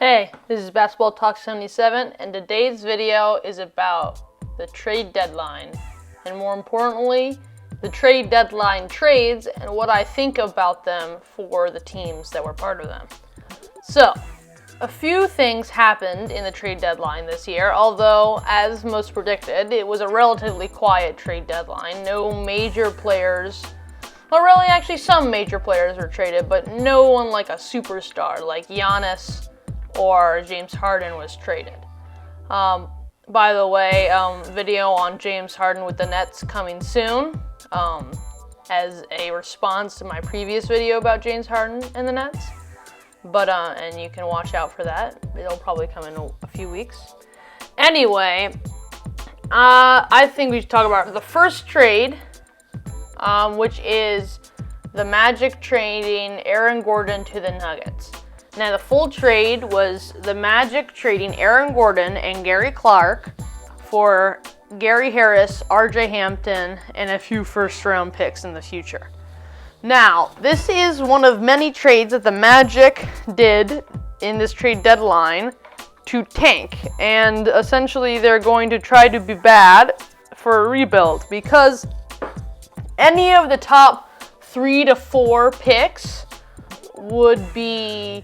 Hey, this is Basketball Talk 77, and today's video is about the trade deadline, and more importantly, the trade deadline trades and what I think about them for the teams that were part of them. So, a few things happened in the trade deadline this year, although, as most predicted, it was a relatively quiet trade deadline. No major players, well, really, actually some major players were traded, but no one like a superstar like Giannis or James Harden was traded. By the way, video on James Harden with the Nets coming soon, as a response to my previous video about James Harden and the Nets. But and you can watch out for that. It'll probably come in a few weeks. Anyway, I think we should talk about the first trade, which is the Magic trading Aaron Gordon to the Nuggets. Now, the full trade was the Magic trading Aaron Gordon and Gary Clark for Gary Harris, RJ Hampton, and a few first-round picks in the future. Now, this is one of many trades that the Magic did in this trade deadline to tank, and essentially they're going to try to be bad for a rebuild because any of the top 3 to 4 picks would be,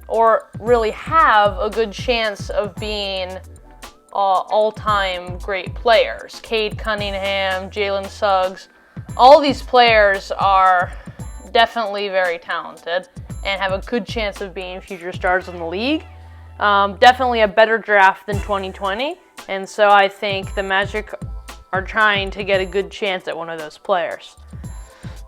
or really have, a good chance of being all-time great players. Cade Cunningham, Jalen Suggs, all these players are definitely very talented and have a good chance of being future stars in the league. Definitely a better draft than 2020, and so I think the Magic are trying to get a good chance at one of those players.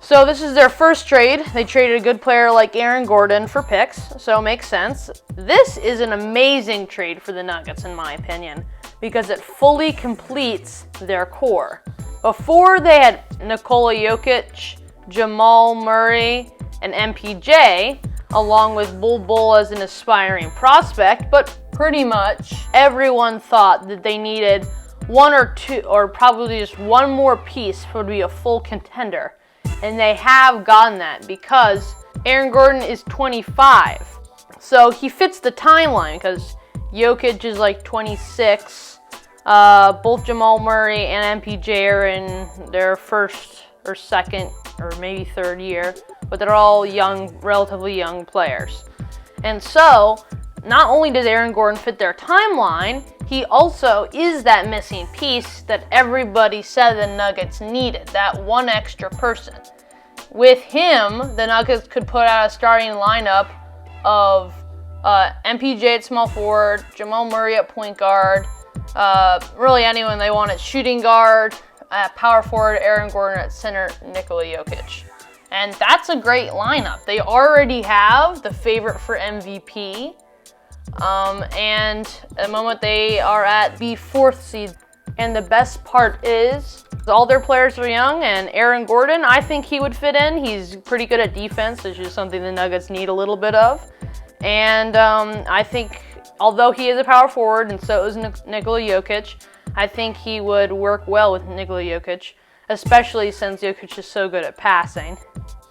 So this is their first trade. They traded a good player like Aaron Gordon for picks, so it makes sense. This is an amazing trade for the Nuggets, in my opinion, because it fully completes their core. Before, they had Nikola Vucevic, Jamal Murray, and MPJ, along with Bol as an aspiring prospect, but pretty much everyone thought that they needed one or two, or probably just one more piece to be a full contender. And they have gotten that because Aaron Gordon is 25. So he fits the timeline because Jokic is like 26. Both Jamal Murray and MPJ are in their first or second or maybe third year, but they're all young, relatively young players. And so not only does Aaron Gordon fit their timeline, he also is that missing piece that everybody said the Nuggets needed, that one extra person. With him, the Nuggets could put out a starting lineup of MPJ at small forward, Jamal Murray at point guard, really anyone they want at shooting guard, at power forward, Aaron Gordon at center, Nikola Vucevic. And that's a great lineup. They already have the favorite for MVP. And at the moment they are at the 4th seed. And the best part is all their players are young, and Aaron Gordon, I think he would fit in. He's pretty good at defense, which is something the Nuggets need a little bit of. And I think, although he is a power forward, and so is Nikola Vucevic, I think he would work well with Nikola Vucevic, especially since Jokic is so good at passing.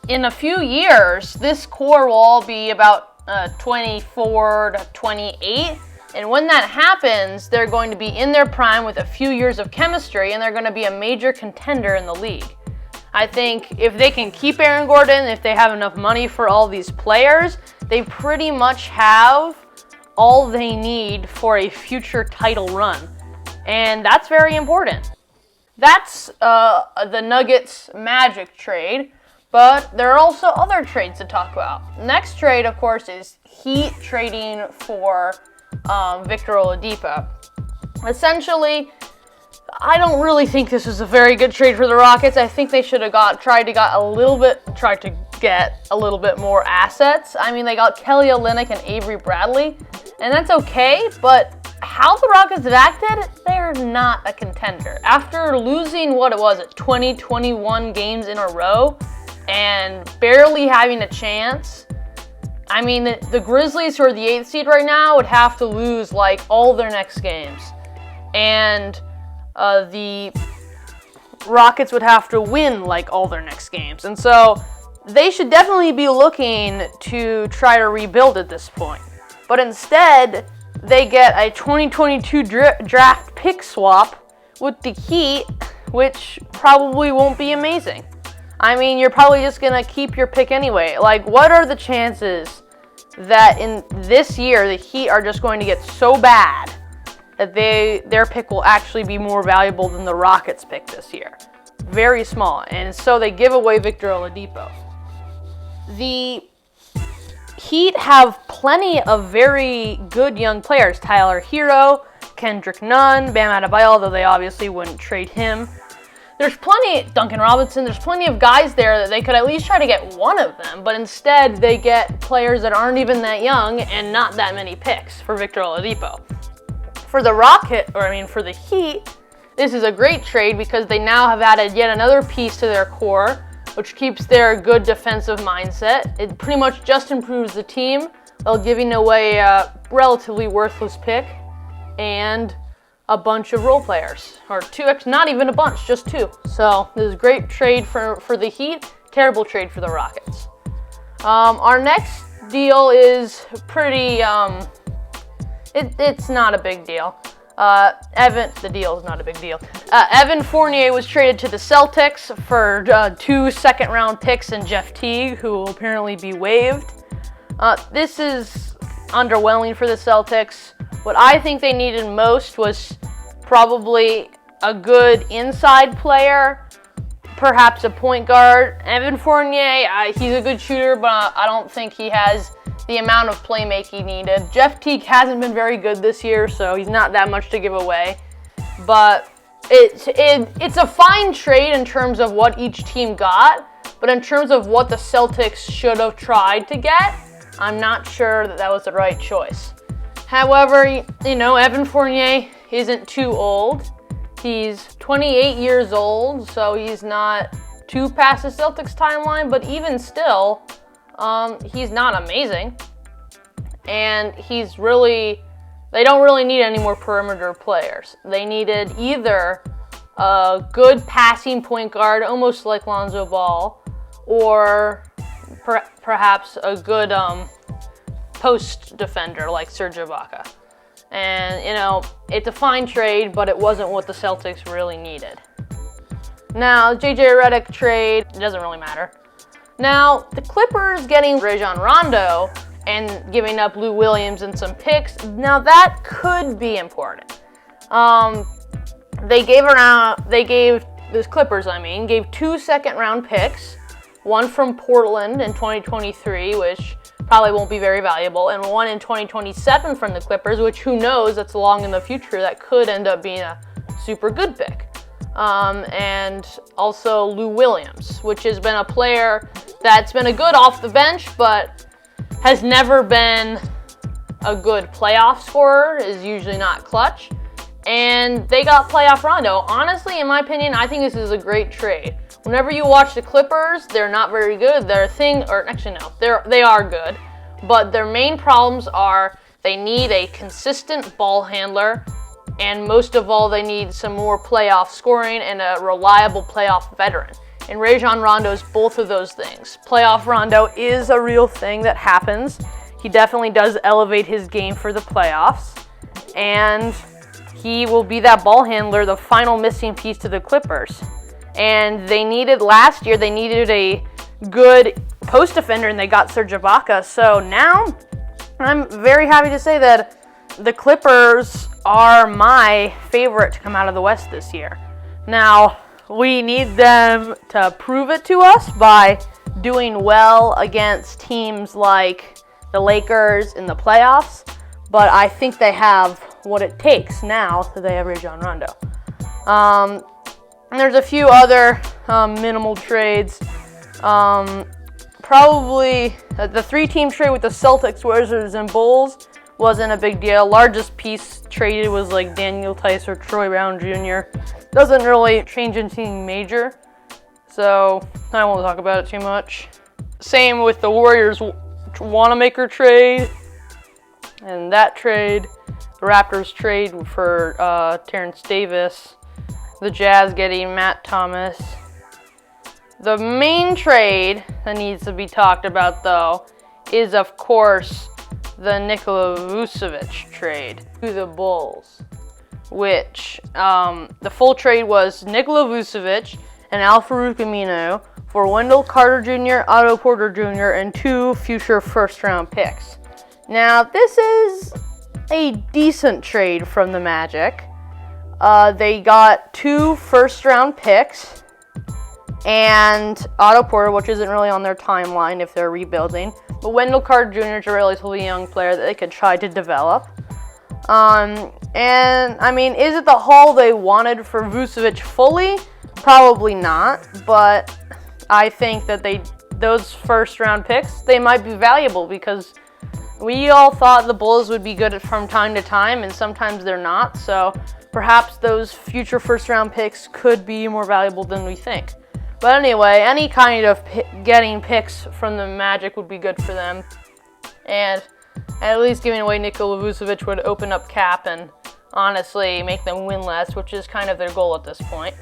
In a few years, this core will all be about 24 to 28, and when that happens, they're going to be in their prime with a few years of chemistry, and they're going to be a major contender in the league. I think if they can keep Aaron Gordon, if they have enough money for all these players, they pretty much have all they need for a future title run, and that's very important. That's the Nuggets Magic trade. But there are also other trades to talk about. Next trade, of course, is Heat trading for Victor Oladipo. Essentially, I don't really think this is a very good trade for the Rockets. I think they should have tried to get a little bit more assets. I mean, they got Kelly Olynyk and Avery Bradley, and that's okay, but how the Rockets have acted, they're not a contender. After losing, 21 games in a row, and barely having a chance. I mean, the Grizzlies, who are the 8th seed right now, would have to lose like all their next games. And the Rockets would have to win like all their next games. And so they should definitely be looking to try to rebuild at this point. But instead, they get a 2022 draft pick swap with the Heat, which probably won't be amazing. I mean, you're probably just going to keep your pick anyway. Like, what are the chances that in this year the Heat are just going to get so bad that their pick will actually be more valuable than the Rockets' pick this year? Very small. And so they give away Victor Oladipo. The Heat have plenty of very good young players. Tyler Hero, Kendrick Nunn, Bam Adebayo, although they obviously wouldn't trade him. There's plenty, Duncan Robinson, there's plenty of guys there that they could at least try to get one of them, but instead they get players that aren't even that young and not that many picks for Victor Oladipo. For the Heat, this is a great trade because they now have added yet another piece to their core, which keeps their good defensive mindset. It pretty much just improves the team while giving away a relatively worthless pick and a bunch of role players. Or not even a bunch, just two. So this is a great trade for the Heat, terrible trade for the Rockets. Our next deal is pretty, it's not a big deal. The deal is not a big deal. Evan Fournier was traded to the Celtics for 2 second-round picks and Jeff Teague, who will apparently be waived. This is underwhelming for the Celtics. What I think they needed most was probably a good inside player, perhaps a point guard. Evan Fournier, he's a good shooter, but I don't think he has the amount of playmaking needed. Jeff Teague hasn't been very good this year, so he's not that much to give away. But it's a fine trade in terms of what each team got, but in terms of what the Celtics should have tried to get, I'm not sure that was the right choice. However, Evan Fournier isn't too old. He's 28 years old, so he's not too past the Celtics timeline, but even still, he's not amazing. And they don't really need any more perimeter players. They needed either a good passing point guard, almost like Lonzo Ball, or perhaps a good post defender like Serge Ibaka. And, it's a fine trade, but it wasn't what the Celtics really needed. Now, JJ Redick trade, it doesn't really matter. Now, the Clippers getting Rajon Rondo and giving up Lou Williams and some picks, now that could be important. The Clippers gave 2 second-round picks, one from Portland in 2023, which probably won't be very valuable, and one in 2027 from the Clippers, which who knows, that's long in the future, that could end up being a super good pick. And also Lou Williams, which has been a player that's been a good off the bench, but has never been a good playoff scorer, is usually not clutch. And they got playoff Rondo. Honestly, in my opinion, I think this is a great trade. Whenever you watch the Clippers, they're not very good. They are good. But their main problems are they need a consistent ball handler, and most of all, they need some more playoff scoring and a reliable playoff veteran. And Rajon Rondo is both of those things. Playoff Rondo is a real thing that happens. He definitely does elevate his game for the playoffs. And he will be that ball handler, the final missing piece to the Clippers. And last year, they needed a good post defender, and they got Serge Ibaka. So now, I'm very happy to say that the Clippers are my favorite to come out of the West this year. Now, we need them to prove it to us by doing well against teams like the Lakers in the playoffs, but I think they have what it takes now that they have Rajon Rondo. And there's a few other minimal trades. Probably the 3-team trade with the Celtics, Wizards, and Bulls wasn't a big deal. Largest piece traded was like Daniel Tice or Troy Brown Jr. Doesn't really change anything major, so I won't talk about it too much. Same with the Warriors Wanamaker trade, and that trade, the Raptors trade for Terrence Davis, the Jazz getting Matt Thomas. The main trade that needs to be talked about, though, is, of course, the Nikola Vucevic trade to the Bulls, which the full trade was Nikola Vucevic and Al-Farouq Aminu for Wendell Carter Jr., Otto Porter Jr., and 2 future first-round picks. Now, this is a decent trade from the Magic. They got 2 first-round picks and Otto Porter, which isn't really on their timeline if they're rebuilding. But Wendell Carter Jr. is a relatively young player that they could try to develop. And, I mean, is it the haul they wanted for Vucevic fully? Probably not, but I think that those first-round picks, they might be valuable because we all thought the Bulls would be good from time to time, and sometimes they're not. So perhaps those future first-round picks could be more valuable than we think. But anyway, any kind of getting picks from the Magic would be good for them. And at least giving away Nikola Vucevic would open up cap and honestly make them win less, which is kind of their goal at this point.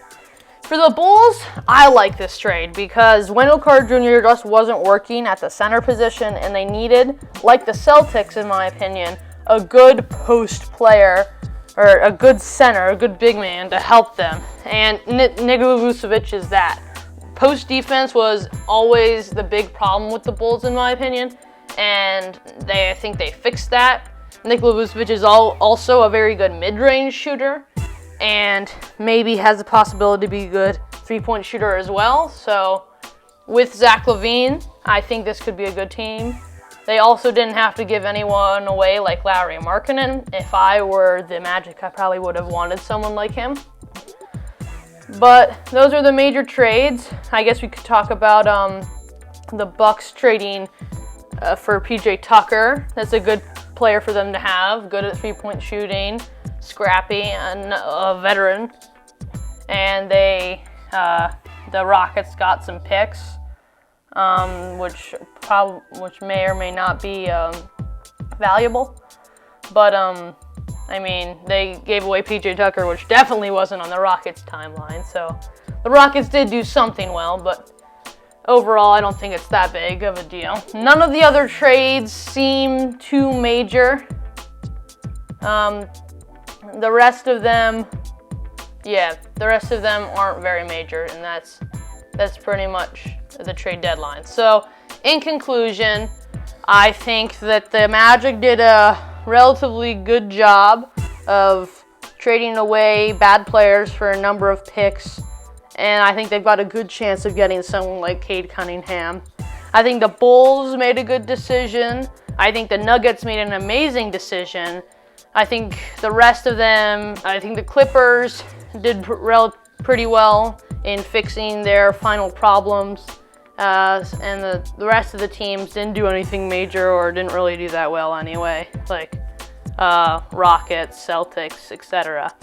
For the Bulls, I like this trade because Wendell Carter Jr. just wasn't working at the center position, and they needed, like the Celtics in my opinion, a good post player or a good center, a good big man to help them. And Nikola Vucevic is that. Post defense was always the big problem with the Bulls in my opinion, and I think they fixed that. Nikola Vucevic is also a very good mid-range shooter, and maybe has the possibility to be a good three-point shooter as well. So with Zach LaVine, I think this could be a good team. They also didn't have to give anyone away like Lauri Markkanen. If I were the Magic, I probably would have wanted someone like him. But those are the major trades. I guess we could talk about the Bucks trading for PJ Tucker. That's a good player for them to have. Good at three-point shooting, scrappy, and a veteran. And the Rockets got some picks, which may or may not be valuable. But I mean, they gave away PJ Tucker, which definitely wasn't on the Rockets' timeline. So the Rockets did do something well, but overall, I don't think it's that big of a deal. None of the other trades seem too major. The rest of them aren't very major, and that's pretty much the trade deadline. So, in conclusion, I think that the Magic did a relatively good job of trading away bad players for a number of picks, and I think they've got a good chance of getting someone like Cade Cunningham. I think the Bulls made a good decision. I think the Nuggets made an amazing decision. I think the rest of them, I think the Clippers did pretty well in fixing their final problems, and the rest of the teams didn't do anything major or didn't really do that well anyway, like Rockets, Celtics, etc.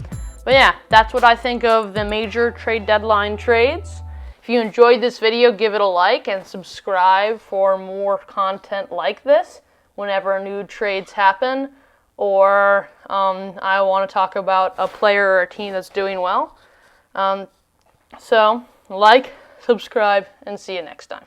But yeah, that's what I think of the major trade deadline trades. If you enjoyed this video, give it a like and subscribe for more content like this whenever new trades happen, or I want to talk about a player or a team that's doing well. So, like, subscribe, and see you next time.